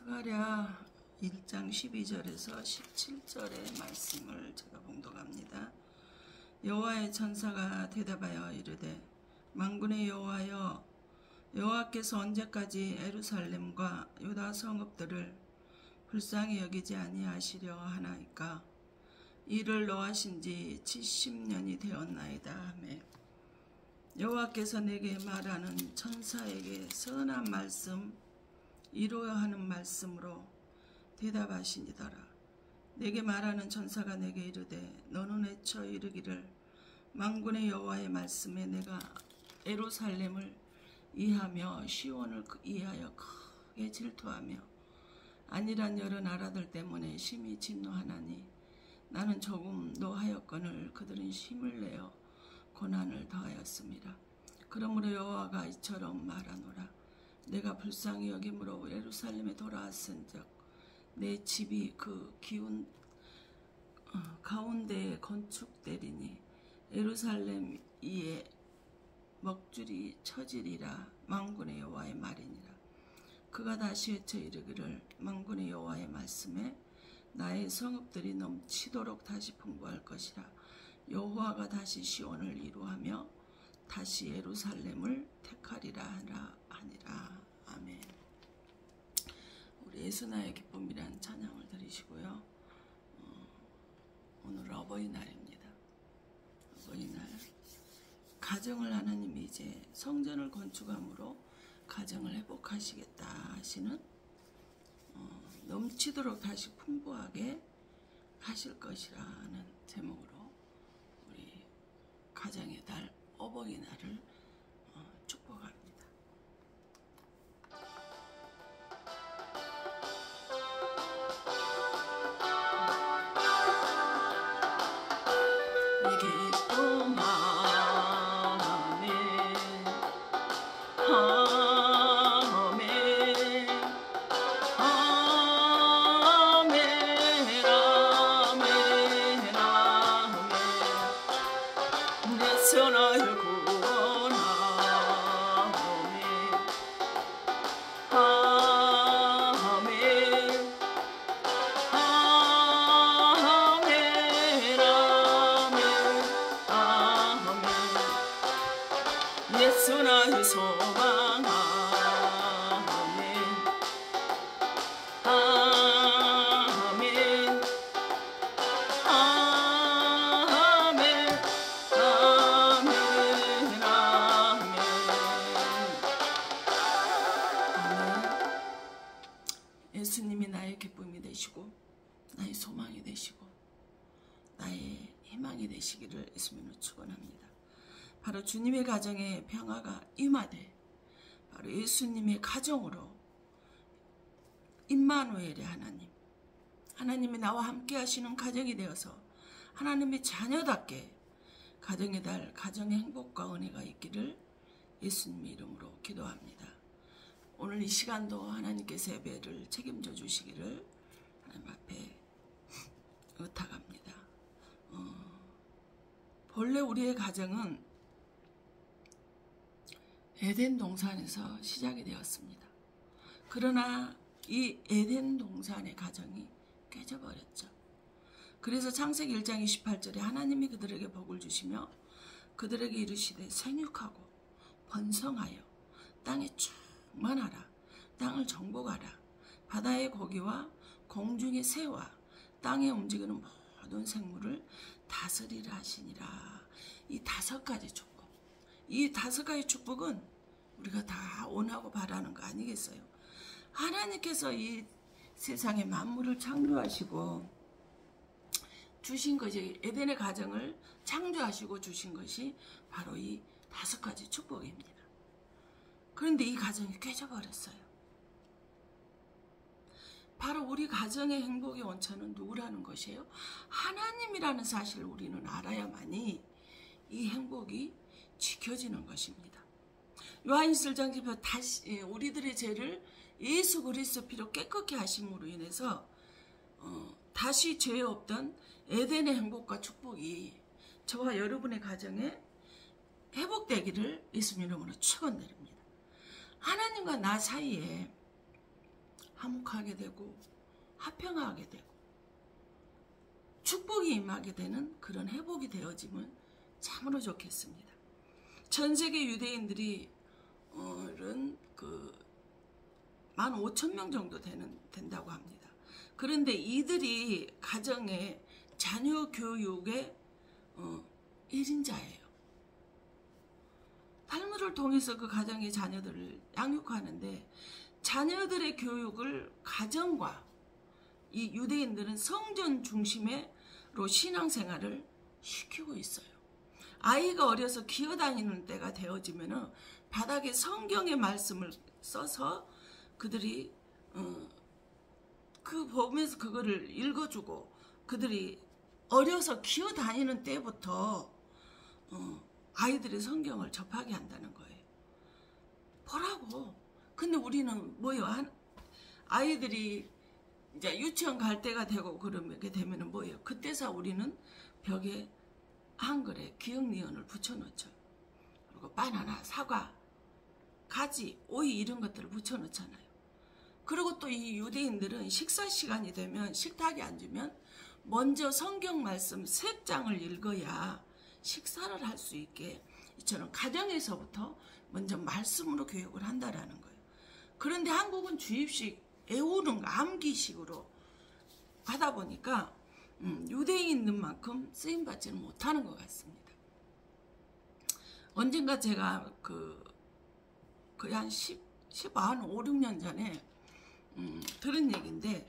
스가랴 1장 12절에서 17절의 말씀을 제가 봉독합니다. 여호와의 천사가 대답하여 이르되 만군의 여호와여, 여호와께서 언제까지 예루살렘과 유다 성읍들을 불쌍히 여기지 아니하시려 하나이까? 이를 노하신 지 70년이 되었나이다 하매, 여호와께서 내게 말하는 천사에게 선한 말씀 이루어 하는 말씀으로 대답하시니더라. 내게 말하는 천사가 내게 이르되 너는 외쳐 이르기를 만군의 여호와의 말씀에 내가 예루살렘을 이하며 시온을 이하여 크게 질투하며 아니란 여러 나라들 때문에 심히 진노하나니 나는 조금 노하였거늘 그들은 힘을 내어 고난을 더하였습니다. 그러므로 여호와가 이처럼 말하노라. 내가 불쌍히 여김으로 예루살렘에 돌아왔은즉 내 집이 그 기운 가운데에 건축되리니 예루살렘 위에 먹줄이 처지리라. 만군의 여호와의 말이니라. 그가 다시 외쳐 이르기를 만군의 여호와의 말씀에 나의 성읍들이 넘치도록 다시 풍부할 것이라. 여호와가 다시 시온을 이루하며 다시 예루살렘을 택하리라 하니라. 아멘. 우리 예수 나의 기쁨이란 찬양을 드리시고요. 오늘 어버이날입니다. 어버이날 가정을 하나님이 이제 성전을 건축함으로 가정을 회복하시겠다 하시는 넘치도록 다시 풍부하게 하실 것이라는 제목으로 우리 가정의 달 어버이날을 축복합니다. 기쁨 아멘 아멘 아멘 아멘 아멘 내 선을 구원하네 예수 나의 소망 아멘 아멘 아멘 아멘 아멘 예수님이 나의 기쁨이 되시고 나의 소망이 되시고 나의 희망이 되시기를 예수님으로 축원합니다. 바로 주님의 가정에 평화가 임하되 바로 예수님의 가정으로 임마누엘의 하나님이 나와 함께 하시는 가정이 되어서 하나님의 자녀답게 가정의 달 가정의 행복과 은혜가 있기를 예수님의 이름으로 기도합니다. 오늘 이 시간도 하나님께서 예배를 책임져 주시기를 하나님 앞에 의탁합니다. 본래 우리의 가정은 에덴 동산에서 시작이 되었습니다. 그러나 이 에덴 동산의 가정이 깨져버렸죠. 그래서 창세기 1장 28절에 하나님이 그들에게 복을 주시며 그들에게 이르시되 생육하고 번성하여 땅에 충만하라. 땅을 정복하라. 바다의 고기와 공중의 새와 땅에 움직이는 모든 생물을 다스리라 하시니라. 이 5가지 축복. 이 5가지 축복은 우리가 다 원하고 바라는 거 아니겠어요? 하나님께서 이 세상의 만물을 창조하시고 주신 것이 에덴의 가정을 창조하시고 주신 것이 바로 이 5가지 축복입니다. 그런데 이 가정이 깨져버렸어요. 바로 우리 가정의 행복의 원천은 누구라는 것이에요? 하나님이라는 사실을 우리는 알아야만이 이 행복이 지켜지는 것입니다. 요한일서 1장 다시 우리들의 죄를 예수 그리스도 피로 깨끗게 하심으로 인해서 다시 죄 없던 에덴의 행복과 축복이 저와 여러분의 가정에 회복되기를 예수님 이름으로 축원드립니다. 하나님과 나 사이에 화목하게 되고 화평하게 되고 축복이 임하게 되는 그런 회복이 되어지면 참으로 좋겠습니다. 전 세계 유대인들이 15,000명 정도 된다고 합니다. 그런데 이들이 가정의 자녀 교육의 1인자예요. 탈무드를 통해서 그 가정의 자녀들을 양육하는데 자녀들의 교육을 가정과 이 유대인들은 성전 중심으로 신앙생활을 시키고 있어요. 아이가 어려서 기어다니는 때가 되어지면 바닥에 성경의 말씀을 써서 그들이 보면서 그거를 읽어주고 그들이 어려서 기어다니는 때부터 아이들이 성경을 접하게 한다는 거예요. 보라고. 근데 우리는 뭐예요? 아이들이 이제 유치원 갈 때가 되고 그러게 되면은 뭐예요? 그때서 우리는 벽에 한글에 기억니은을 붙여놓죠. 그리고 바나나, 사과, 가지, 오이 이런 것들을 붙여놓잖아요. 그리고 또 이 유대인들은 식사 시간이 되면 식탁에 앉으면 먼저 성경 말씀 3장을 읽어야 식사를 할 수 있게 이처럼 가정에서부터 먼저 말씀으로 교육을 한다라는 거예요. 그런데 한국은 주입식, 애우는 암기식으로 하다 보니까 유대인들만큼 쓰임받지는 못하는 것 같습니다. 언젠가 제가 거의 한 5, 6년 전에 들은 얘기인데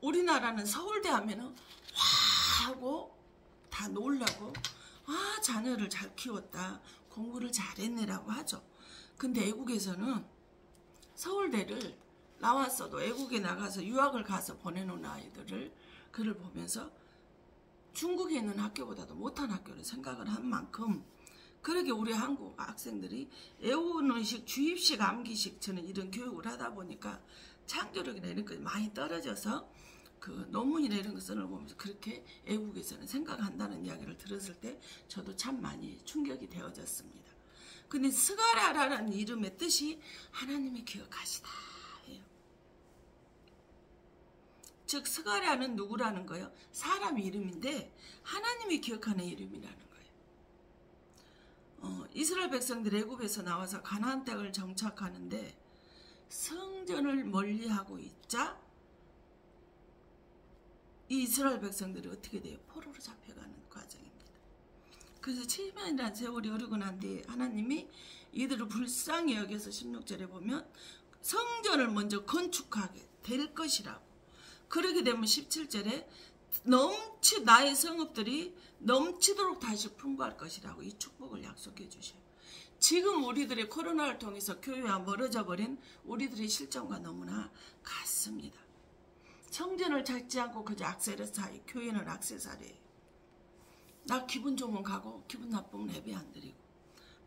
우리나라는 서울대 하면은 와 하고 다 놀라고 자녀를 잘 키웠다, 공부를 잘했네라고 하죠. 근데 외국에서는 서울대를 나왔어도 외국에 나가서 유학을 가서 보내놓은 아이들을 그를 보면서 중국에 있는 학교보다도 못한 학교를 생각을 한 만큼 그러게 우리 한국 학생들이 외우는식, 주입식, 암기식 저는 이런 교육을 하다 보니까 창조력이나 이런 것이 많이 떨어져서 그 논문이나 이런 것을 보면서 그렇게 외국에서는 생각한다는 이야기를 들었을 때 저도 참 많이 충격이 되어졌습니다. 근데 스가랴라는 이름의 뜻이 하나님이 기억하시다 해요. 즉 스가랴는 누구라는 거예요? 사람 이름인데 하나님이 기억하는 이름이라는 거예요. 이스라엘 백성들 애굽에서 나와서 가나안 땅을 정착하는데 성전을 멀리하고 있자 이 이스라엘 백성들이 어떻게 돼요? 포로로 잡혀가는 과정입니다. 그래서 7년이라는 세월이 흐르고 난 뒤에 하나님이 이들을 불쌍히 여겨서 16절에 보면 성전을 먼저 건축하게 될 것이라고. 그러게 되면 17절에 나의 성읍들이 넘치도록 다시 풍부할 것이라고 이 축복을 약속해 주셔요. 지금 우리들의 코로나를 통해서 교회와 멀어져 버린 우리들의 실정과 너무나 같습니다. 성전을 찾지 않고 그저 액세서리, 교회는 액세서리예요. 나 기분 좋으면 가고 기분 나쁘면 예배 안 드리고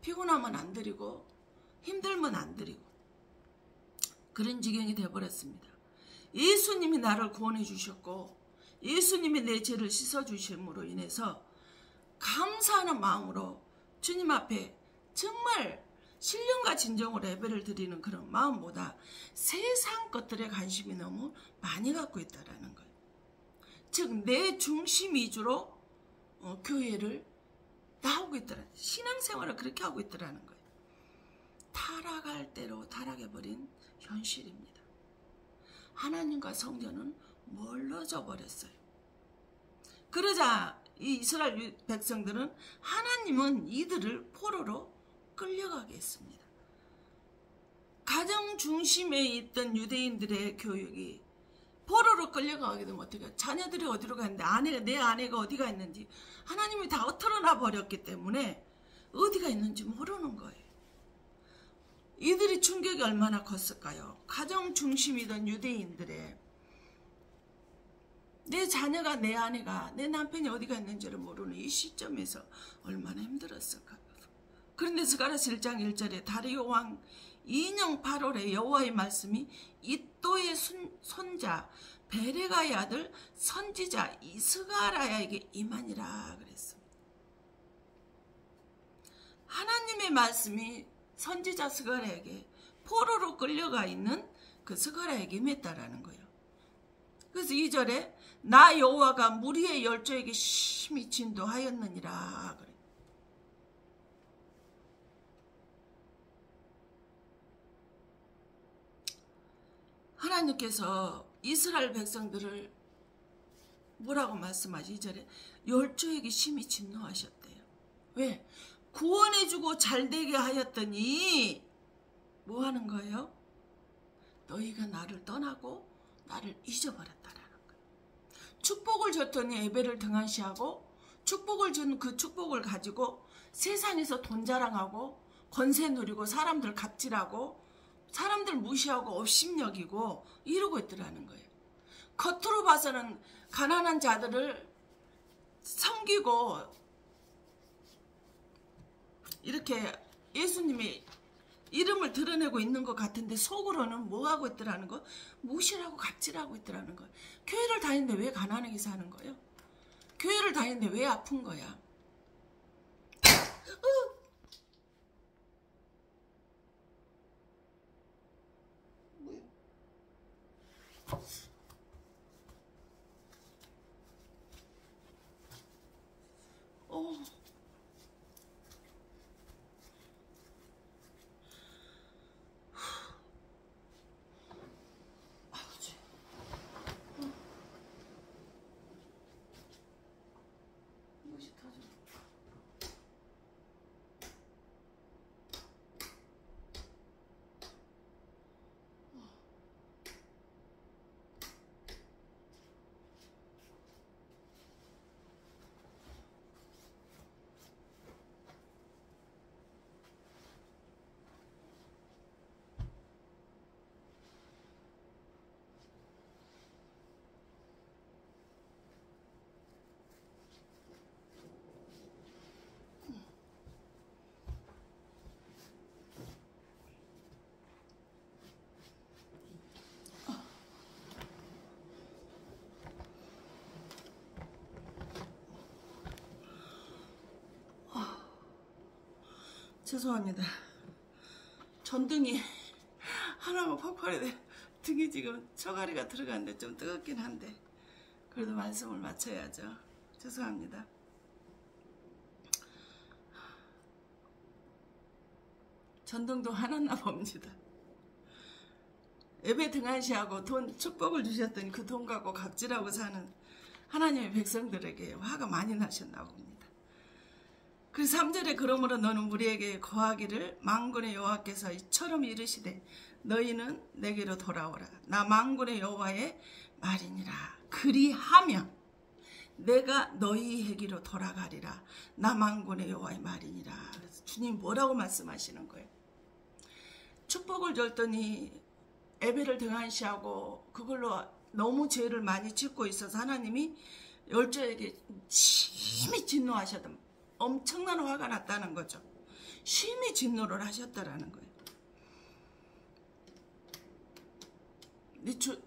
피곤하면 안 드리고 힘들면 안 드리고 그런 지경이 되어버렸습니다. 예수님이 나를 구원해 주셨고 예수님이 내 죄를 씻어주심으로 인해서 감사하는 마음으로 주님 앞에 정말 신령과 진정으로 예배를 드리는 그런 마음보다 세상 것들에 관심이 너무 많이 갖고 있다는 거예요. 즉 내 중심 위주로 교회를 나오고 있더라는 신앙생활을 그렇게 하고 있더라는 거예요. 타락할 대로 타락해버린 현실입니다. 하나님과 성전은 멀어져 버렸어요. 그러자 이 이스라엘 백성들은 하나님은 이들을 포로로 끌려가게 했습니다. 가정 중심에 있던 유대인들의 교육이 포로로 끌려가게 되면 어떻게 해요? 자녀들이 어디로 갔는데 내 아내가 어디가 있는지 하나님이 다 흩어놔 버렸기 때문에 어디가 있는지 모르는 거예요. 이들이 충격이 얼마나 컸을까요? 가정 중심이던 유대인들의 내 자녀가, 내 아내가, 내 남편이 어디가 있는지를 모르는 이 시점에서 얼마나 힘들었을까요? 그런데 스가랴 7장 1절에 다리오 왕 인영 8월에 여호와의 말씀이 이또의 손자 베레가의 아들 선지자 스가랴에게 임하니라 그랬습니다. 하나님의 말씀이 선지자 스가랴에게 포로로 끌려가 있는 그 스가랴에게 임했다라는 거예요. 그래서 2절에 나 여호와가 무리의 열조에게 심히 진도하였느니라 그래. 하나님께서 이스라엘 백성들을 뭐라고 말씀하지? 2절에 열조에게 심히 진노하셨대요. 왜? 구원해주고 잘되게 하였더니 뭐 하는 거예요? 너희가 나를 떠나고 나를 잊어버렸다라는 거예요. 축복을 줬더니 예배를 등한시하고 축복을 준 그 축복을 가지고 세상에서 돈 자랑하고 권세 누리고 사람들 갑질하고 사람들 무시하고 업심여기고 이러고 있더라는 거예요. 겉으로 봐서는 가난한 자들을 섬기고 이렇게 예수님의 이름을 드러내고 있는 것 같은데 속으로는 뭐 하고 있더라는 거? 무시하고 갑질하고 있더라는 거예요. 교회를 다니는데 왜 가난하게 사는 거예요? 교회를 다니는데 왜 아픈 거야? 죄송합니다. 전등이 하나가 폭발이 돼. 등이 지금 처가리가 들어갔는데 좀 뜨겁긴 한데 그래도 말씀을 마쳐야죠. 죄송합니다. 전등도 화났나 봅니다. 예배 등한시하고 돈 축복을 주셨더니 그 돈 갖고 갑질하고 사는 하나님의 백성들에게 화가 많이 나셨나 봅니다. 그래서 3절에 그러므로 너는 우리에게 거하기를 만군의 여호와께서 이처럼 이르시되 너희는 내게로 돌아오라. 나 만군의 여호와의 말이니라. 그리하면 내가 너희에게로 돌아가리라. 나 만군의 여호와의 말이니라. 그래서 주님 뭐라고 말씀하시는 거예요? 축복을 줬더니 예배를 등한시하고 그걸로 너무 죄를 많이 짓고 있어서 하나님이 열조에게 심히 진노하셨던 엄청난 화가 났다는 거죠. 심히 진노를 하셨다라는 거예요.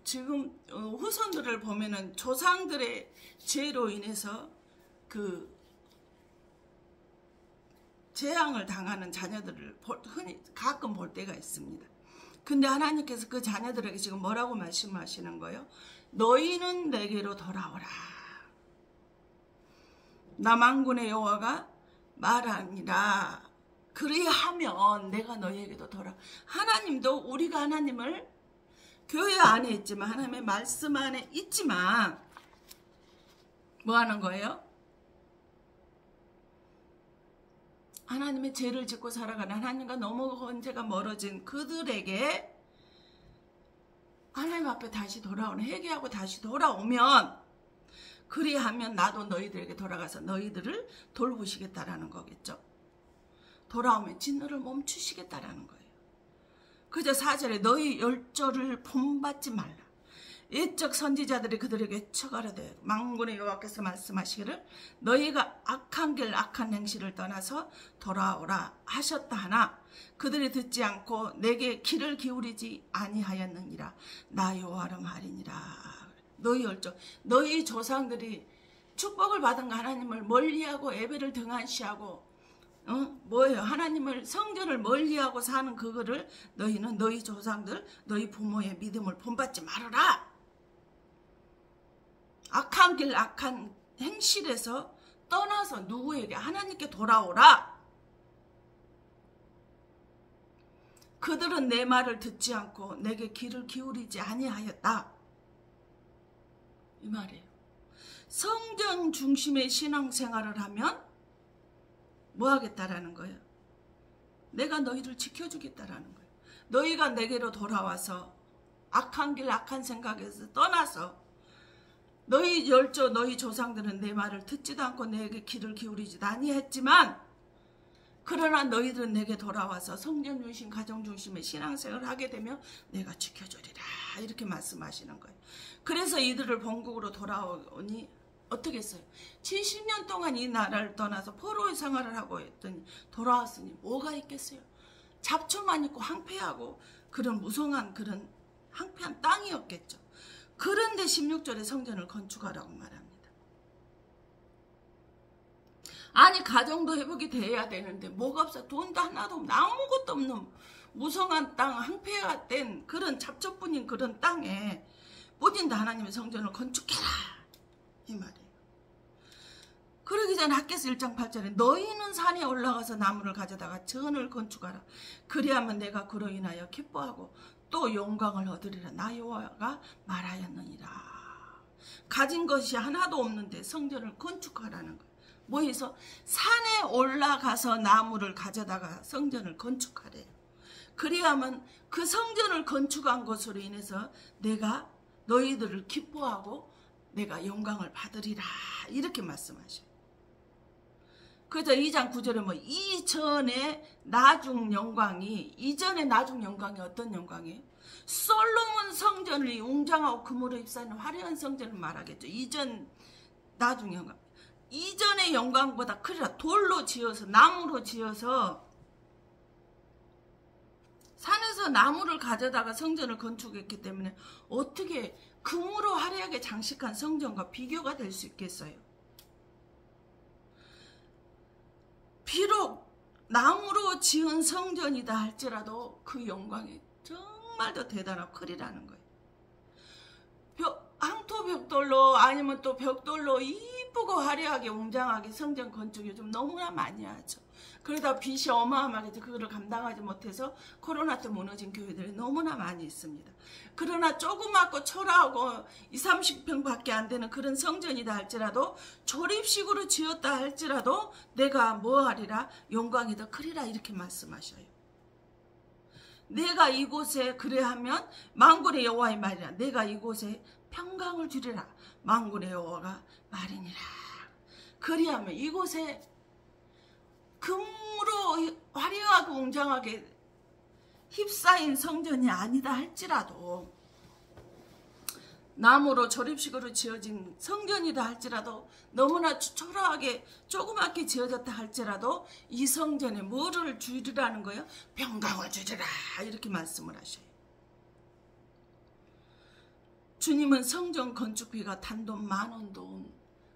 지금 후손들을 보면은 조상들의 죄로 인해서 그 재앙을 당하는 자녀들을 흔히 가끔 볼 때가 있습니다. 근데 하나님께서 그 자녀들에게 지금 뭐라고 말씀하시는 거예요? 너희는 내게로 돌아오라. 나 만군의 여호와가 말하니라. 그리하면 내가 너희에게도 돌아. 하나님도 우리가 하나님을 교회 안에 있지만 하나님의 말씀 안에 있지만 뭐 하는 거예요? 하나님의 죄를 짓고 살아가는 하나님과 너무 언제가 멀어진 그들에게 하나님 앞에 다시 돌아오는 회개하고 다시 돌아오면 그리하면 나도 너희들에게 돌아가서 너희들을 돌보시겠다라는 거겠죠. 돌아오면 진노를 멈추시겠다라는 거예요. 그저 4절에 너희 열조를 본받지 말라. 옛적 선지자들이 그들에게 외쳐가라되 만군의 여호와께서 말씀하시기를 너희가 악한 길 악한 행실을 떠나서 돌아오라 하셨다 하나 그들이 듣지 않고 내게 귀를 기울이지 아니하였느니라. 나 여호와라 말이니라. 너희 열조, 너희 조상들이 축복을 받은 하나님을 멀리하고 예배를 등한시하고 뭐예요? 하나님을 성전을 멀리하고 사는 그거를 너희는 너희 조상들 너희 부모의 믿음을 본받지 말아라. 악한 길 악한 행실에서 떠나서 누구에게? 하나님께 돌아오라. 그들은 내 말을 듣지 않고 내게 귀를 기울이지 아니하였다. 이 말이에요. 성전 중심의 신앙생활을 하면 뭐 하겠다라는 거예요? 내가 너희를 지켜주겠다라는 거예요. 너희가 내게로 돌아와서 악한 길 악한 생각에서 떠나서 너희 열조 너희 조상들은 내 말을 듣지도 않고 내게 귀를 기울이지도 아니했지만 그러나 너희들은 내게 돌아와서 성전 중심 가정 중심의 신앙생활을 하게 되면 내가 지켜주리라 이렇게 말씀하시는 거예요. 그래서 이들을 본국으로 돌아오니 어떻게 했어요? 70년 동안 이 나라를 떠나서 포로의 생활을 하고 했더니 돌아왔으니 뭐가 있겠어요? 잡초만 있고 황폐하고 그런 무성한 그런 황폐한 땅이었겠죠. 그런데 16절에 성전을 건축하라고 말합니다. 아니 가정도 회복이 돼야 되는데 뭐가 없어? 돈도 하나도 없는 아무것도 없는 무성한 땅 황폐화된 그런 잡초뿐인 그런 땅에 뿌딘다 하나님의 성전을 건축해라 이 말이에요. 그러기 전에 학개서 1장 8절에 너희는 산에 올라가서 나무를 가져다가 전을 건축하라. 그리하면 내가 그로 인하여 기뻐하고 또 영광을 얻으리라. 나 여호와가 말하였느니라. 가진 것이 하나도 없는데 성전을 건축하라는 거예요. 뭐해서? 산에 올라가서 나무를 가져다가 성전을 건축하래요. 그리하면 그 성전을 건축한 것으로 인해서 내가 너희들을 기뻐하고 내가 영광을 받으리라 이렇게 말씀하셔요. 그래서 2장 9절에 뭐 이전의 나중 영광이 어떤 영광이에요? 솔로몬 성전을 웅장하고 금으로 휩싸는 화려한 성전을 말하겠죠. 이전 나중 영광. 이전의 영광보다 크리라. 돌로 지어서 나무로 지어서 산에서 나무를 가져다가 성전을 건축했기 때문에 어떻게 금으로 화려하게 장식한 성전과 비교가 될 수 있겠어요? 비록 나무로 지은 성전이다 할지라도 그 영광이 정말 더 대단하고 크리라는 거예요. 항토 벽돌로 아니면 또 벽돌로 이쁘고 화려하게 웅장하게 성전 건축 요즘 너무나 많이 하죠. 그러다 빚이 어마어마하게 그거를 감당하지 못해서 코로나 때 무너진 교회들이 너무나 많이 있습니다. 그러나 조그맣고 초라하고 20, 30평밖에 안 되는 그런 성전이다 할지라도 조립식으로 지었다 할지라도 내가 뭐 하리라? 영광이 더 크리라 이렇게 말씀하셔요. 내가 이곳에 그래하면 만군의 여호와의 말이라. 내가 이곳에 평강을 주리라. 만군의 여호와가 말이니라. 그리하면 이곳에 금으로 화려하고 웅장하게 휩싸인 성전이 아니다 할지라도 나무로 조립식으로 지어진 성전이다 할지라도 너무나 초라하게 조그맣게 지어졌다 할지라도 이 성전에 뭐를 주리라는 거예요? 평강을 주리라 이렇게 말씀을 하셔요. 주님은 성전 건축비가 단돈 10,000원도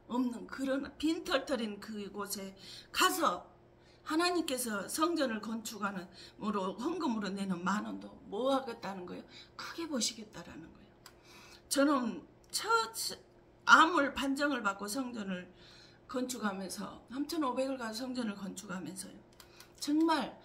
없는 그런 빈털터린 그곳에 가서 하나님께서 성전을 건축하는 헌금으로 내는 10,000원도 뭐 하겠다는 거예요? 크게 보시겠다라는 거예요. 저는 첫 아물 판정을 받고 성전을 건축하면서 3,500을 가서 성전을 건축하면서요. 정말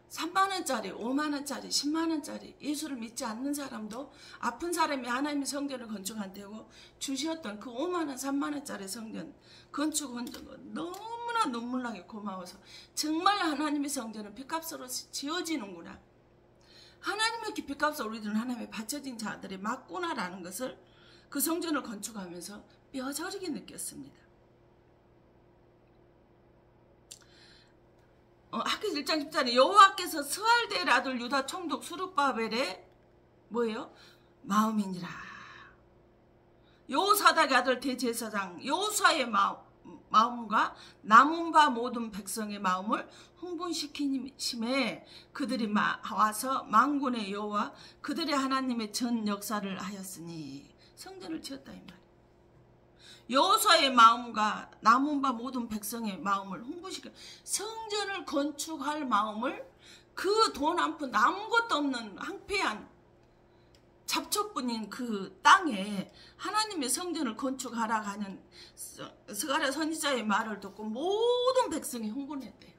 3만원짜리, 5만원짜리, 10만원짜리 예수를 믿지 않는 사람도 아픈 사람이 하나님의 성전을 건축한다고 주셨던 그 5만원, 3만원짜리 성전 건축한 적은 너무나 눈물나게 고마워서 정말 하나님의 성전은 빚값으로 지어지는구나. 하나님의 빚값을 우리들은 하나님의 바쳐진 자들이 맞구나라는 것을 그 성전을 건축하면서 뼈저리게 느꼈습니다. 학개서 1장 10절에 여호와께서 스알델 아들 유다 총독 수룹바벨의 뭐예요? 마음이니라. 여호사닥의 아들 대제사장 여호수아의 마음과 남은 바 모든 백성의 마음을 흥분시키심에 그들이 와서 만군의 여호와 그들의 하나님의 전 역사를 하였으니 성전을 지었다 이 말이에요. 여호수아의 마음과 남은 바 모든 백성의 마음을 흥분시켜 성전을 건축할 마음을 그 돈 한 푼 아무것도 없는 황폐한 잡초뿐인 그 땅에 하나님의 성전을 건축하라 하는 스가랴 선지자의 말을 듣고 모든 백성이 흥분했대요.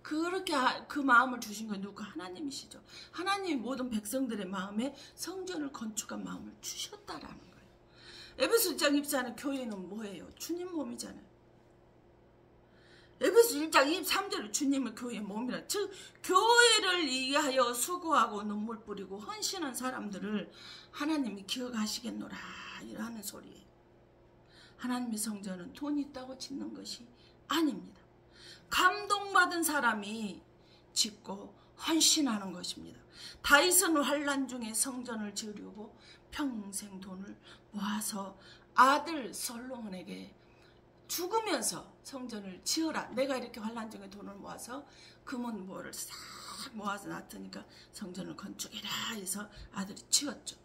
그렇게 그 마음을 주신 건 누가? 하나님이시죠. 하나님이 모든 백성들의 마음에 성전을 건축한 마음을 주셨다라는 거예요. 에베소 1장 24는 교회는 뭐예요? 주님 몸이잖아요. 에베소 1장 23절에 주님은 교회의 몸이라. 즉 교회를 위하여 수고하고 눈물 뿌리고 헌신한 사람들을 하나님이 기억하시겠노라 이라는 소리예요. 하나님의 성전은 돈이 있다고 짓는 것이 아닙니다. 감동받은 사람이 짓고 헌신하는 것입니다. 다윗은 환난 중에 성전을 지으려고 평생 돈을 모아서 아들 솔로몬에게 죽으면서 성전을 지어라. 내가 이렇게 환난 중에 돈을 모아서 금은 뭐를 싹 모아서 놨으니까 성전을 건축해라 해서 아들이 지었죠.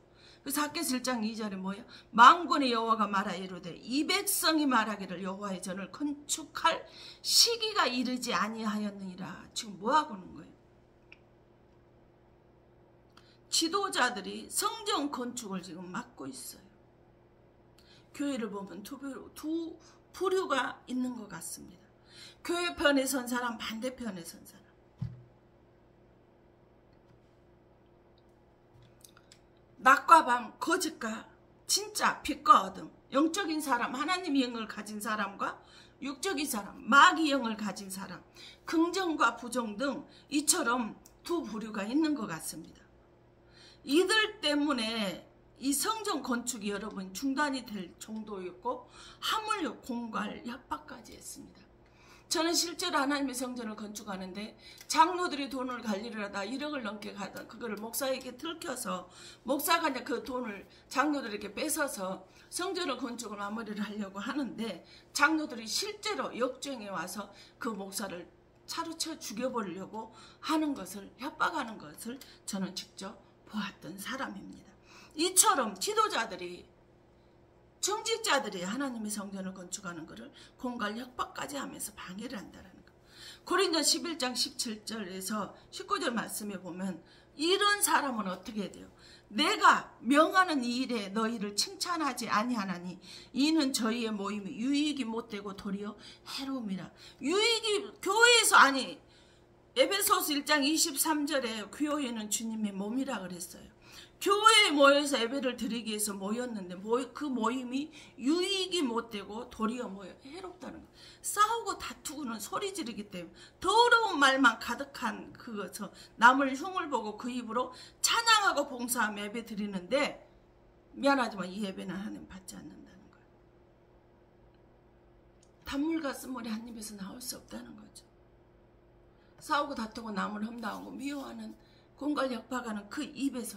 그래서 학개서 1장 2절에 뭐예요? 만군의 여호와가 말하 이르되 이 백성이 말하기를 여호와의 전을 건축할 시기가 이르지 아니하였느니라. 지금 뭐하고 있는 거예요? 지도자들이 성전 건축을 지금 막고 있어요. 교회를 보면 두 부류가 있는 것 같습니다. 교회 편에 선 사람, 반대편에 선 사람. 낮과 밤, 거짓과 진짜, 빛과 어둠. 영적인 사람, 하나님의 영을 가진 사람과 육적인 사람, 마귀의 영을 가진 사람, 긍정과 부정 등 이처럼 두 부류가 있는 것 같습니다. 이들 때문에 이 성전 건축이 여러분 중단이 될 정도였고 하물며 공갈 협박까지 했습니다. 저는 실제로 하나님의 성전을 건축하는데 장로들이 돈을 관리를 하다 1억을 넘게 가다 그거를 목사에게 들켜서 목사가 이제 그 돈을 장로들에게 뺏어서 성전을 건축을 마무리를 하려고 하는데 장로들이 실제로 역정에 와서 그 목사를 차로 쳐 죽여버리려고 하는 것을 협박하는 것을 저는 직접 보았던 사람입니다. 이처럼 지도자들이 정직자들이 하나님의 성전을 건축하는 것을 공갈 협박까지 하면서 방해를 한다는 거. 고린도 11장 17절에서 19절 말씀에 보면 이런 사람은 어떻게 돼요? 내가 명하는 이 일에 너희를 칭찬하지 아니하나니 이는 저희의 모임이 유익이 못되고 도리어 해로움이라. 유익이 교회에서 아니 에베소서 1장 23절에 교회는 주님의 몸이라 그랬어요. 교회에 모여서 예배를 드리기 위해서 모였는데 그 모임이 유익이 못되고 도리어 해롭다는 거. 싸우고 다투고는 소리 지르기 때문에 더러운 말만 가득한 그것을 남을 흉을 보고 그 입으로 찬양하고 봉사하며 예배 드리는데 미안하지만 이 예배는 하나님 받지 않는다는 거예요. 단물과 쓴물이 한 입에서 나올 수 없다는 거죠. 싸우고 다투고 남을 험담하고 미워하는 공갈 협박하는 그 입에서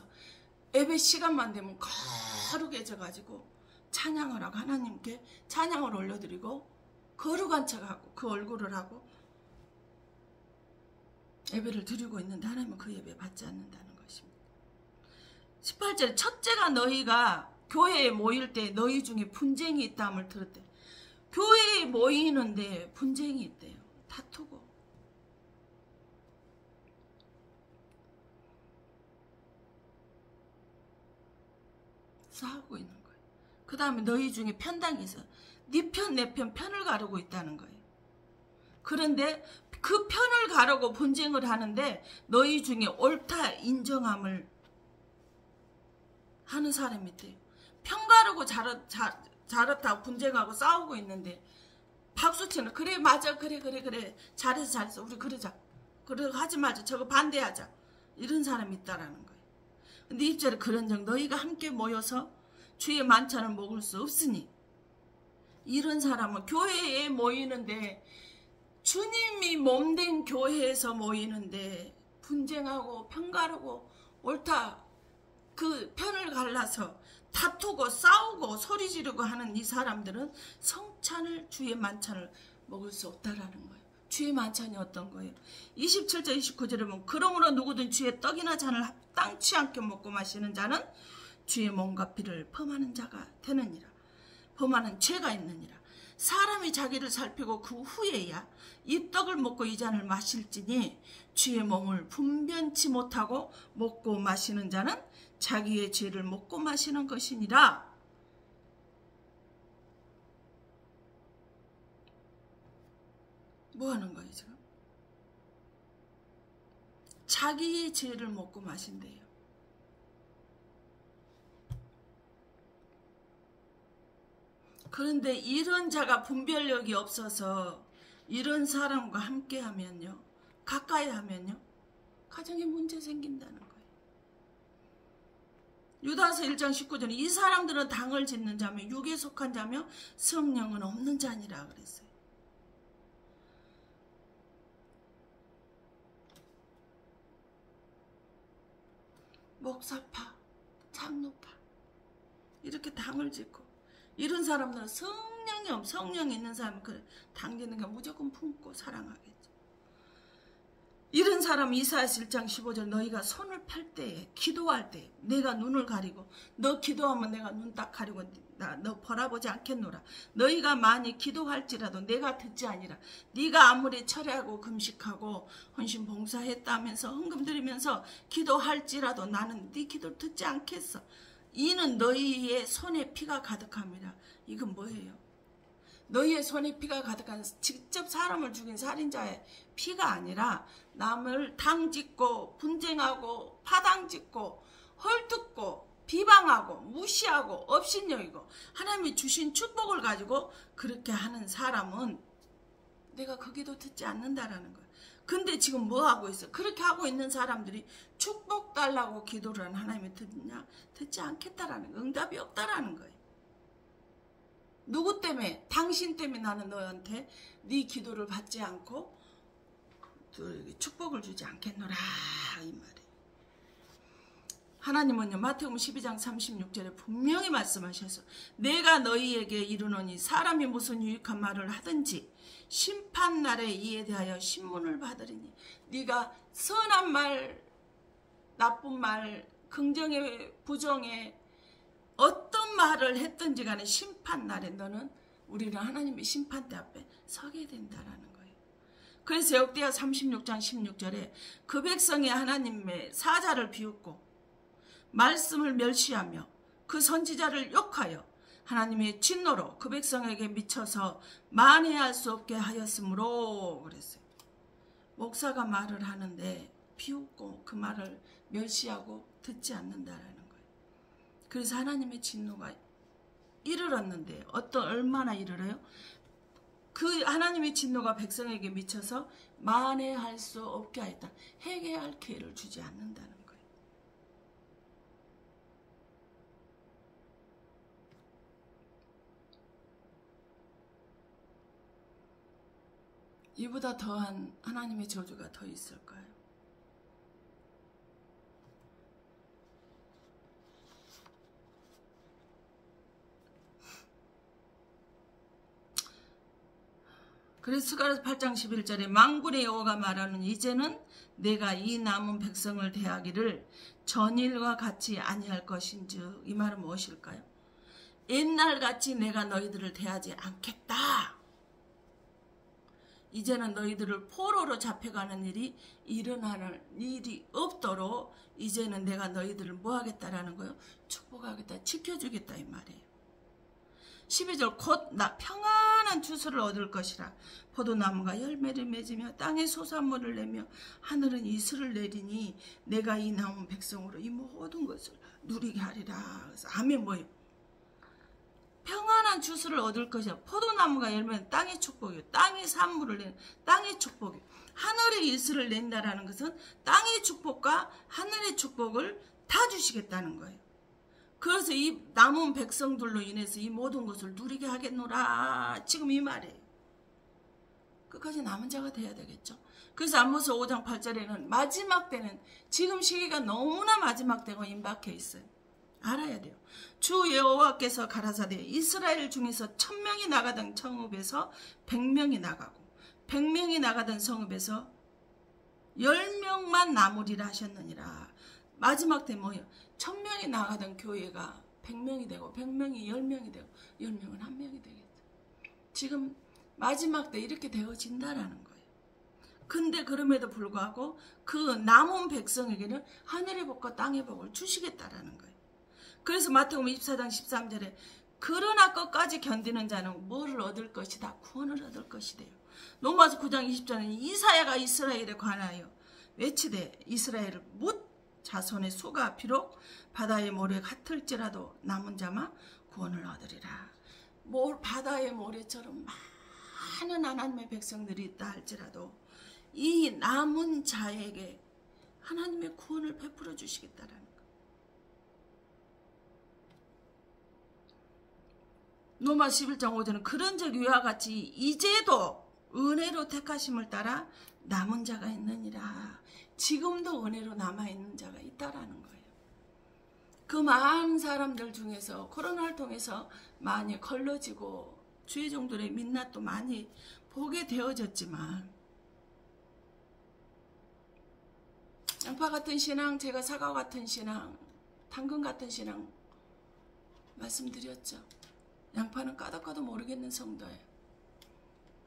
예배 시간만 되면 거룩해 져가지고 찬양을 하고 하나님께 찬양을 올려드리고 거룩한 척하고 그 얼굴을 하고 예배를 드리고 있는데 하나님은 그 예배 받지 않는다는 것입니다. 18절 첫째가 너희가 교회에 모일 때 너희 중에 분쟁이 있다함을 들었대. 교회에 모이는데 분쟁이 있대요. 다투고 싸우고 있는 거예요. 그 다음에 너희 중에 편당이 있어. 네 편, 내 편, 편을 가르고 있다는 거예요. 그런데 그 편을 가르고 분쟁을 하는데 너희 중에 옳다 인정함을 하는 사람이 있대요. 편 가르고 잘했다고 분쟁하고 싸우고 있는데 박수치는 그래 맞아 그래 잘했어 우리 그러자 그래 하지 말자 저거 반대하자 이런 사람이 있다라는 거예요. 근데 입절에 그런즉 너희가 함께 모여서 주의 만찬을 먹을 수 없으니 이런 사람은 교회에 모이는데 주님이 몸된 교회에서 모이는데 분쟁하고 편가르고 옳다 그 편을 갈라서 다투고 싸우고 소리 지르고 하는 이 사람들은 성찬을 주의 만찬을 먹을 수 없다라는 거예요. 주의 만찬이 어떤 거예요? 27절 29절에 보면 그러므로 누구든 주의 떡이나 잔을 합당치 않게 먹고 마시는 자는 주의 몸과 피를 범하는 자가 되느니라. 범하는 죄가 있느니라. 사람이 자기를 살피고 그 후에야 이 떡을 먹고 이 잔을 마실지니 주의 몸을 분변치 못하고 먹고 마시는 자는 자기의 죄를 먹고 마시는 것이니라. 뭐 하는 거예요 지금? 자기의 죄를 먹고 마신대요. 그런데 이런 자가 분별력이 없어서 이런 사람과 함께 하면요, 가까이 하면요, 가정에 문제 생긴다는 거예요. 유다서 1장 19절에 이 사람들은 당을 짓는 자며 육에 속한 자며 성령은 없는 자니라 그랬어요. 목사파, 장로파 이렇게 당을 짓고 이런 사람들은 성령이 있는 사람은 그래 당기는 게 무조건 품고 사랑하겠죠. 이런 사람은 이사야서 1장 15절 너희가 손을 펼 때에 기도할 때 내가 눈을 가리고 너 기도하면 내가 눈 딱 가리고 너 바라보지 않겠노라. 너희가 많이 기도할지라도 내가 듣지 아니라. 네가 아무리 철회하고 금식하고 헌신 봉사했다면서 헌금 드리면서 기도할지라도 나는 네 기도를 듣지 않겠어. 이는 너희의 손에 피가 가득함이라. 이건 뭐예요? 너희의 손에 피가 가득한 직접 사람을 죽인 살인자의 피가 아니라 남을 당짓고 분쟁하고 파당짓고 헐뜯고 비방하고 무시하고 업신여기고 하나님이 주신 축복을 가지고 그렇게 하는 사람은 내가 그 기도 듣지 않는다라는 거야. 근데 지금 뭐 하고 있어? 그렇게 하고 있는 사람들이 축복 달라고 기도를 하는 하나님이 듣냐? 듣지 않겠다라는 거. 응답이 없다라는 거예요. 누구 때문에? 당신 때문에 나는 너한테 네 기도를 받지 않고 축복을 주지 않겠노라 이 말이에요. 하나님은요 마태복음 12장 36절에 분명히 말씀하셔서 내가 너희에게 이르노니 사람이 무슨 유익한 말을 하든지 심판날에 이에 대하여 신문을 받으리니. 네가 선한 말 나쁜 말 긍정에 부정에 어떤 말을 했든지 간에 심판날에 너는 우리는 하나님의 심판대 앞에 서게 된다라는 거예요. 그래서 역대하 36장 16절에 그 백성이 하나님의 사자를 비웃고 말씀을 멸시하며 그 선지자를 욕하여 하나님의 진노로 그 백성에게 미쳐서 만회할 수 없게 하였으므로 그랬어요. 목사가 말을 하는데 비웃고 그 말을 멸시하고 듣지 않는다라는 거예요. 그래서 하나님의 진노가 이르렀는데 얼마나 이르러요? 그 하나님의 진노가 백성에게 미쳐서 만회할 수 없게 하였다. 회개할 기회를 주지 않는다는 거예요. 이보다 더한 하나님의 저주가 더 있을까요? 그래서 스가랴서 8장 11절에 만군의 여호와가 말하는 이제는 내가 이 남은 백성을 대하기를 전일과 같이 아니할 것인즉 이 말은 무엇일까요? 옛날같이 내가 너희들을 대하지 않겠다. 이제는 너희들을 포로로 잡혀가는 일이 일어나는 일이 없도록 이제는 내가 너희들을 뭐 하겠다라는 거예요? 축복하겠다, 지켜주겠다 이 말이에요. 12절 곧 나 평안한 주수를 얻을 것이라. 포도나무가 열매를 맺으며 땅에 소산물을 내며 하늘은 이슬을 내리니 내가 이 남은 백성으로 이 모든 것을 누리게 하리라. 그래서 아멘 뭐예요? 평안한 주수를 얻을 것이야. 포도나무가 열면 땅의 축복이요. 땅의 산물을 내는 땅의 축복이요. 하늘의 이슬을 낸다라는 것은 땅의 축복과 하늘의 축복을 다 주시겠다는 거예요. 그래서 이 남은 백성들로 인해서 이 모든 것을 누리게 하겠노라. 지금 이 말이에요. 끝까지 남은 자가 돼야 되겠죠. 그래서 아모스 5장 8절에는 마지막 때는 지금 시기가 너무나 마지막 때가 임박해 있어요. 알아야 돼요. 주 여호와께서 가라사대 이스라엘 중에서 1000명이 나가던 성읍에서 100명이 나가고 100명이 나가던 성읍에서 10명만 남으리라 하셨느니라. 마지막 때 뭐예요? 1000명이 나가던 교회가 100명이 되고 100명이 10명이 되고 10명은 1명이 되겠죠. 지금 마지막 때 이렇게 되어진다라는 거예요. 근데 그럼에도 불구하고 그 남은 백성에게는 하늘의 복과 땅의 복을 주시겠다라는 거예요. 그래서 마태복음 24장 13절에 그러나 끝까지 견디는 자는 뭐를 얻을 것이다? 구원을 얻을 것이래요. 로마서 9장 20절에는 이사야가 이스라엘에 관하여 외치되 이스라엘을 못 자손의 수가 비록 바다의 모래 같을지라도 남은 자만 구원을 얻으리라. 바다의 모래처럼 많은 하나님의 백성들이 있다 할지라도 이 남은 자에게 하나님의 구원을 베풀어 주시겠다라는 거. 로마 11장 5절은 그런즉 이와 같이 이제도 은혜로 택하심을 따라 남은 자가 있느니라. 지금도 은혜로 남아있는 자가 있다라는 거예요. 그 많은 사람들 중에서 코로나를 통해서 많이 걸러지고 주의 종들의 민낯도 많이 보게 되어졌지만 양파 같은 신앙, 제가 사과 같은 신앙, 당근 같은 신앙 말씀드렸죠. 양파는 까도 모르겠는 성도예요.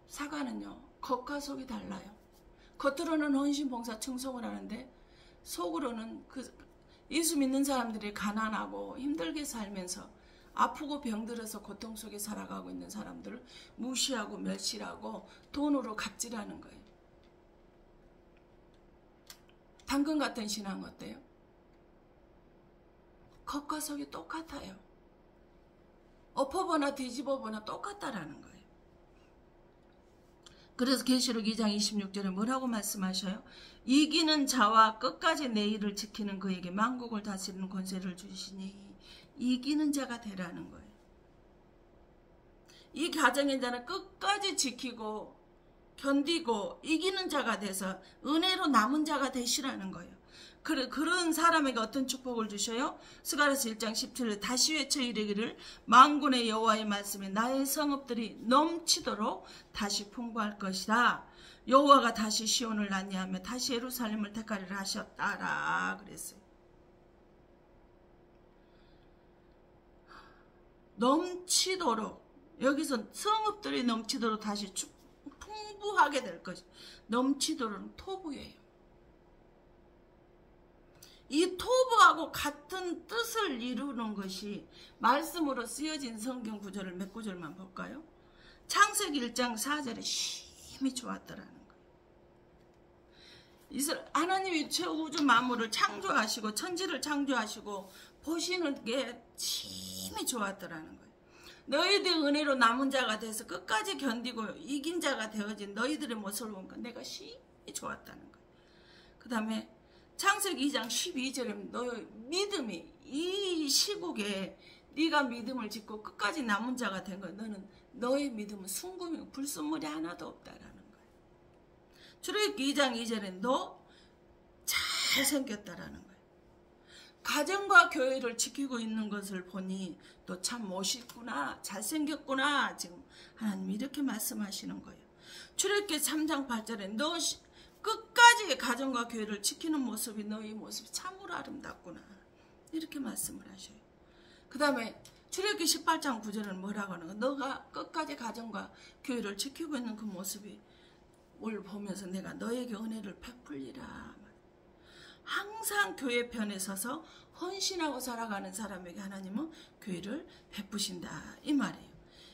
사과는요, 겉과 속이 달라요. 겉으로는 헌신, 봉사, 충성을 하는데 속으로는 예수 믿는 사람들이 가난하고 힘들게 살면서 아프고 병들어서 고통 속에 살아가고 있는 사람들을 무시하고 멸시하고 돈으로 갑질하는 거예요. 당근 같은 신앙 어때요? 겉과 속이 똑같아요. 엎어보나 뒤집어보나 똑같다라는 거예요. 그래서 계시록 2장 26절에 뭐라고 말씀하셔요? 이기는 자와 끝까지 내 일을 지키는 그에게 만국을 다스리는 권세를 주시니 이기는 자가 되라는 거예요. 이 가정의 자는 끝까지 지키고 견디고 이기는 자가 돼서 은혜로 남은 자가 되시라는 거예요. 그런 사람에게 어떤 축복을 주셔요? 스가랴서 1장 17절 다시 외쳐 이르기를 만군의 여호와의 말씀에 나의 성읍들이 넘치도록 다시 풍부할 것이다. 여호와가 다시 시온을 난리하며 다시 예루살렘을 택하리라 하셨다라 그랬어요. 넘치도록, 여기서 성읍들이 넘치도록 다시 풍부하게 될 것이, 넘치도록 토부예요. 이 토부하고 같은 뜻을 이루는 것이 말씀으로 쓰여진 성경 구절을 몇 구절만 볼까요? 창세기 1장 4절에 심히 좋았더라는 거예요. 하나님이 우주 만물을 창조하시고 천지를 창조하시고 보시는 게 심히 좋았더라는 거예요. 너희들 은혜로 남은 자가 돼서 끝까지 견디고 이긴 자가 되어진 너희들의 모습을 보니까 내가 심히 좋았다는 거예요. 그 다음에 창세기 2장 12절에 너희 믿음이 이 시국에 네가 믿음을 짓고 끝까지 남은 자가 된 거야. 너의 믿음은 순금이고 불순물이 하나도 없다라는 거예요. 출애굽기 2장 2절에 너 잘생겼다라는 거예요. 가정과 교회를 지키고 있는 것을 보니 너 참 멋있구나, 잘생겼구나, 지금 하나님이 이렇게 말씀하시는 거예요. 출애굽기 3장 8절에 너 끝까지 가정과 교회를 지키는 모습이 너희 모습이 참으로 아름답구나, 이렇게 말씀을 하셔요. 그 다음에 출애굽기 18장 9절은 뭐라고 하는 거야? 너가 끝까지 가정과 교회를 지키고 있는 그 모습이 뭘 보면서 내가 너에게 은혜를 베풀리라. 항상 교회 편에 서서 헌신하고 살아가는 사람에게 하나님은 교회를 베푸신다 이 말이에요.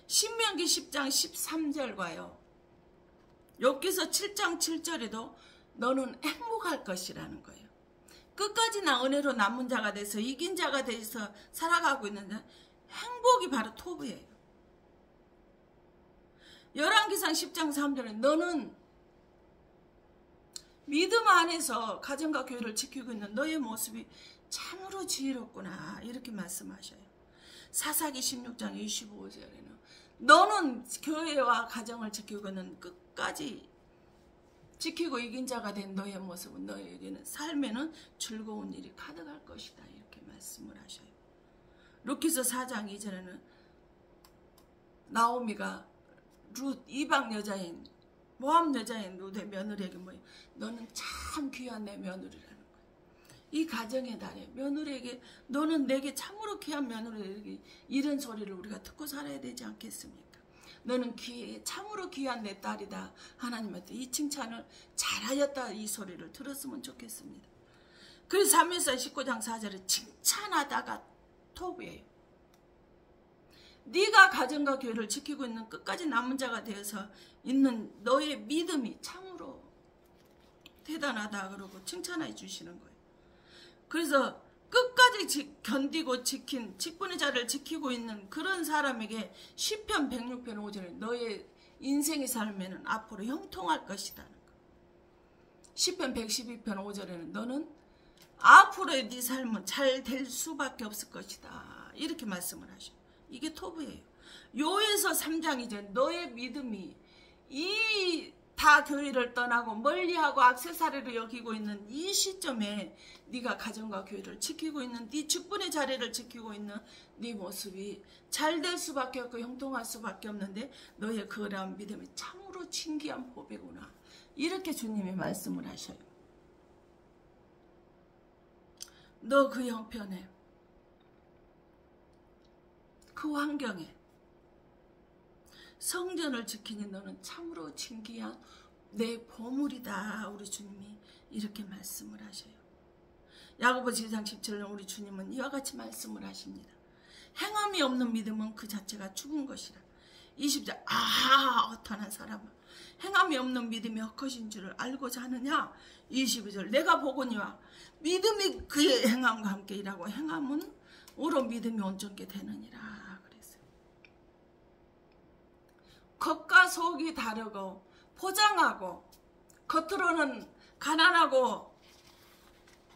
신명기 10장 13절과요 욥기서 7장 7절에도 너는 행복할 것이라는 거예요. 끝까지 나 은혜로 남은 자가 돼서 이긴 자가 돼서 살아가고 있는 자, 행복이 바로 토부예요. 열왕기상 10장 3절에 너는 믿음 안에서 가정과 교회를 지키고 있는 너의 모습이 참으로 지혜롭구나, 이렇게 말씀하셔요. 사사기 16장 25절에는 너는 교회와 가정을 지키고 있는 끝까지 지키고 이긴 자가 된 너의 모습은 너에게는 삶에는 즐거운 일이 가득할 것이다, 이렇게 말씀을 하셔요. 루키서 4장 2절에는 나오미가 룻 이방 여자인 모압 여자인 룻의 며느리에게 뭐예요? 너는 참 귀한 내 며느리라는 거예요. 이 가정의 달에 며느리에게 너는 내게 참으로 귀한 며느리에게 이런 소리를 우리가 듣고 살아야 되지 않겠습니까? 너는 참으로 귀한 내 딸이다. 하나님한테 이 칭찬을 잘하였다 이 소리를 들었으면 좋겠습니다. 그래서 사무엘상 19장 4절에 칭찬하다가 토부예요. 네가 가정과 교회를 지키고 있는 끝까지 남은 자가 되어서 있는 너의 믿음이 참으로 대단하다 그러고 칭찬해 주시는 거예요. 그래서 끝까지 견디고 지킨 직분의 자를 지키고 있는 그런 사람에게 시편 106편 5절에 너의 인생의 삶에는 앞으로 형통할 것이라는 거. 시편 112편 5절에는 너는 앞으로의 네 삶은 잘 될 수밖에 없을 것이다. 이렇게 말씀을 하셔. 이게 토부예요. 요에서 3장 이제 너의 믿음이 이 다 교회를 떠나고 멀리하고 악세사리를 여기고 있는 이 시점에 네가 가정과 교회를 지키고 있는 네 직분의 자리를 지키고 있는 네 모습이 잘 될 수밖에 없고 형통할 수밖에 없는데 너의 그러한 믿음이 참으로 진귀한 보배구나. 이렇게 주님이 말씀을 하셔요. 너 그 형편에 그 환경에 성전을 지키니 너는 참으로 진귀한 내 보물이다. 우리 주님이 이렇게 말씀을 하셔요. 야고보서 2장 17절 우리 주님은 이와 같이 말씀을 하십니다. 행함이 없는 믿음은 그 자체가 죽은 것이라. 20절 어떠한 사람은 행함이 없는 믿음이 헛것인 줄을 알고자 하느냐. 22절 내가 보거니와 믿음이 그의 행함과 함께 일하고 행함은 오로 믿음이 온전케 되느니라. 겉과 속이 다르고 포장하고 겉으로는 가난하고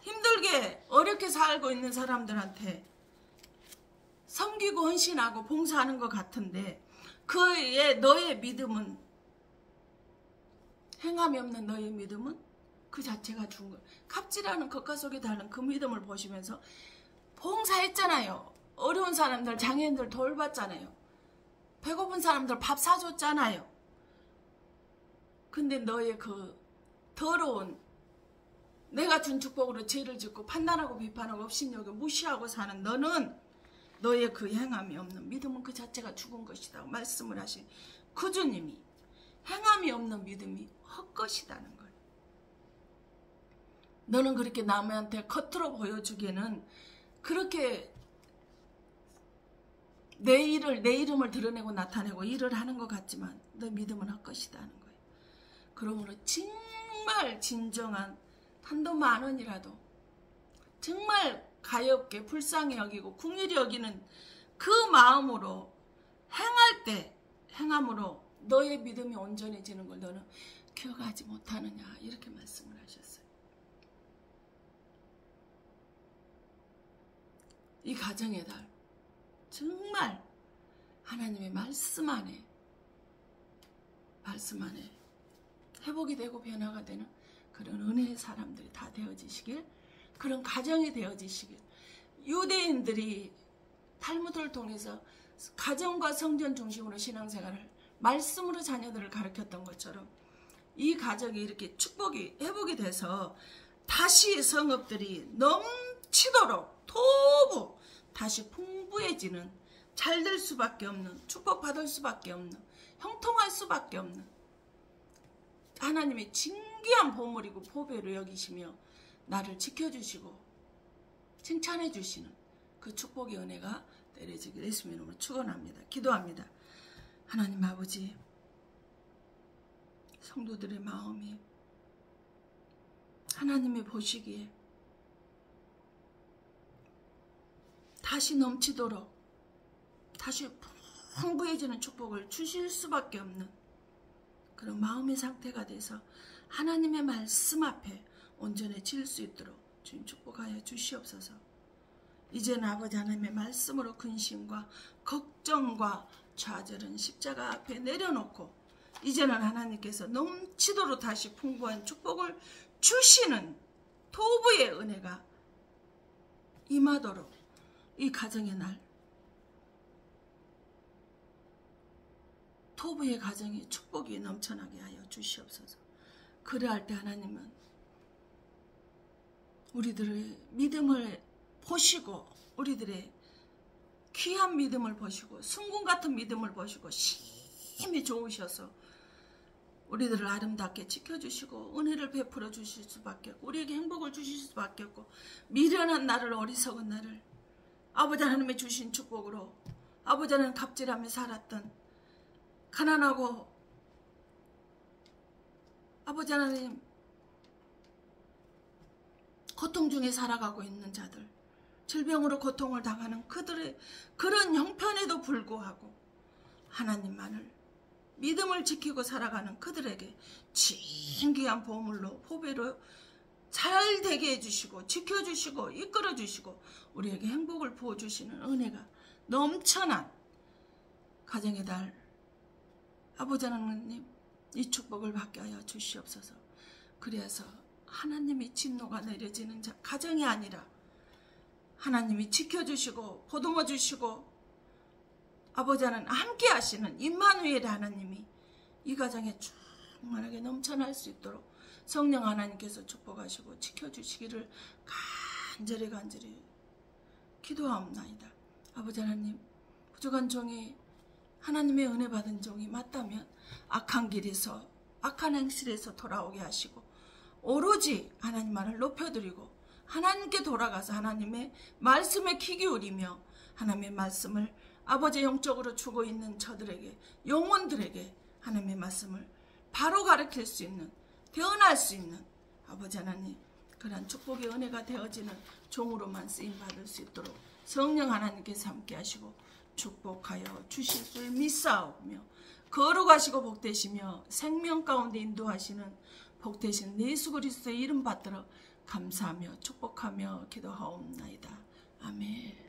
힘들게 어렵게 살고 있는 사람들한테 섬기고 헌신하고 봉사하는 것 같은데 그의 너의 믿음은 행함이 없는 너의 믿음은 그 자체가 죽은 거예요. 갑질하는 겉과 속이 다른 그 믿음을 보시면서 봉사했잖아요. 어려운 사람들 장애인들 돌봤잖아요. 배고픈 사람들 밥 사줬잖아요. 근데 너의 그 더러운 내가 준 축복으로 죄를 짓고 판단하고 비판하고 업신여겨 무시하고 사는 너는 너의 그 행함이 없는 믿음은 그 자체가 죽은 것이다 말씀을 하신 그 주님이 행함이 없는 믿음이 헛것이라는 거예요. 너는 그렇게 남한테 겉으로 보여주기에는 그렇게 내 이름을 드러내고 나타내고 일을 하는 것 같지만 너 믿음은 헛것이다는 거예요. 그러므로 정말 진정한 한도 10,000원이라도 정말 가엾게 불쌍히 여기고 긍휼히 여기는 그 마음으로 행할 때 행함으로 너의 믿음이 온전해지는 걸 너는 기억하지 못하느냐 이렇게 말씀을 하셨어요. 이 가정의 달 정말 하나님의 말씀 안에 회복이 되고 변화가 되는 그런 은혜의 사람들이 다 되어지시길 그런 가정이 되어지시길 유대인들이 탈무드를 통해서 가정과 성전 중심으로 신앙생활을 말씀으로 자녀들을 가르쳤던 것처럼 이 가정이 이렇게 축복이 회복이 돼서 다시 성읍들이 넘치도록 토부 다시 풍부해지는 잘 될 수밖에 없는 축복받을 수밖에 없는 형통할 수밖에 없는 하나님의 진귀한 보물이고 보배로 여기시며 나를 지켜주시고 칭찬해 주시는 그 축복의 은혜가 내려지길 예수님의 이름으로 축원합니다. 기도합니다. 하나님 아버지 성도들의 마음이 하나님이 보시기에 다시 넘치도록 다시 풍부해지는 축복을 주실 수밖에 없는 그런 마음의 상태가 돼서 하나님의 말씀 앞에 온전해질 수 있도록 주님 축복하여 주시옵소서. 이제는 아버지 하나님의 말씀으로 근심과 걱정과 좌절은 십자가 앞에 내려놓고 이제는 하나님께서 넘치도록 다시 풍부한 축복을 주시는 도부의 은혜가 임하도록 이 가정의 날 토부의 가정에 축복이 넘쳐나게 하여 주시옵소서. 그러할 때 하나님은 우리들의 믿음을 보시고 우리들의 귀한 믿음을 보시고 순금 같은 믿음을 보시고 힘이 좋으셔서 우리들을 아름답게 지켜주시고 은혜를 베풀어 주실 수밖에 없고 우리에게 행복을 주실 수밖에 없고 미련한 나를 어리석은 나를 아버지 하나님의 주신 축복으로 아버지 하나님 갑질하며 살았던 가난하고 아버지 하나님 고통 중에 살아가고 있는 자들 질병으로 고통을 당하는 그들의 그런 형편에도 불구하고 하나님만을 믿음을 지키고 살아가는 그들에게 진귀한 보물로 보배로 잘 되게 해주시고 지켜주시고 이끌어주시고 우리에게 행복을 부어주시는 은혜가 넘쳐난 가정의 달 아버지 하나님 이 축복을 받게 하여 주시옵소서. 그래서 하나님이 진노가 내려지는 가정이 아니라 하나님이 지켜주시고 보듬어 주시고 아버지 하나님 함께 하시는 임마누엘 하나님이 이 가정에 충만하게 넘쳐날 수 있도록 성령 하나님께서 축복하시고 지켜주시기를 간절히 기도하옵나이다. 아버지 하나님 부족한 종이 하나님의 은혜 받은 종이 맞다면 악한 길에서 악한 행실에서 돌아오게 하시고 오로지 하나님만을 높여드리고 하나님께 돌아가서 하나님의 말씀에 귀 기울이며 하나님의 말씀을 아버지 영적으로 주고 있는 저들에게 영혼들에게 하나님의 말씀을 바로 가르칠 수 있는 대언할 수 있는 아버지 하나님 그러한 축복의 은혜가 되어지는 종으로만 쓰임받을 수 있도록 성령 하나님께서 함께 하시고 축복하여 주실 줄 믿사오며 거룩하시고 복되시며 생명 가운데 인도하시는 복되신 예수 그리스도의 이름 받들어 감사하며 축복하며 기도하옵나이다. 아멘.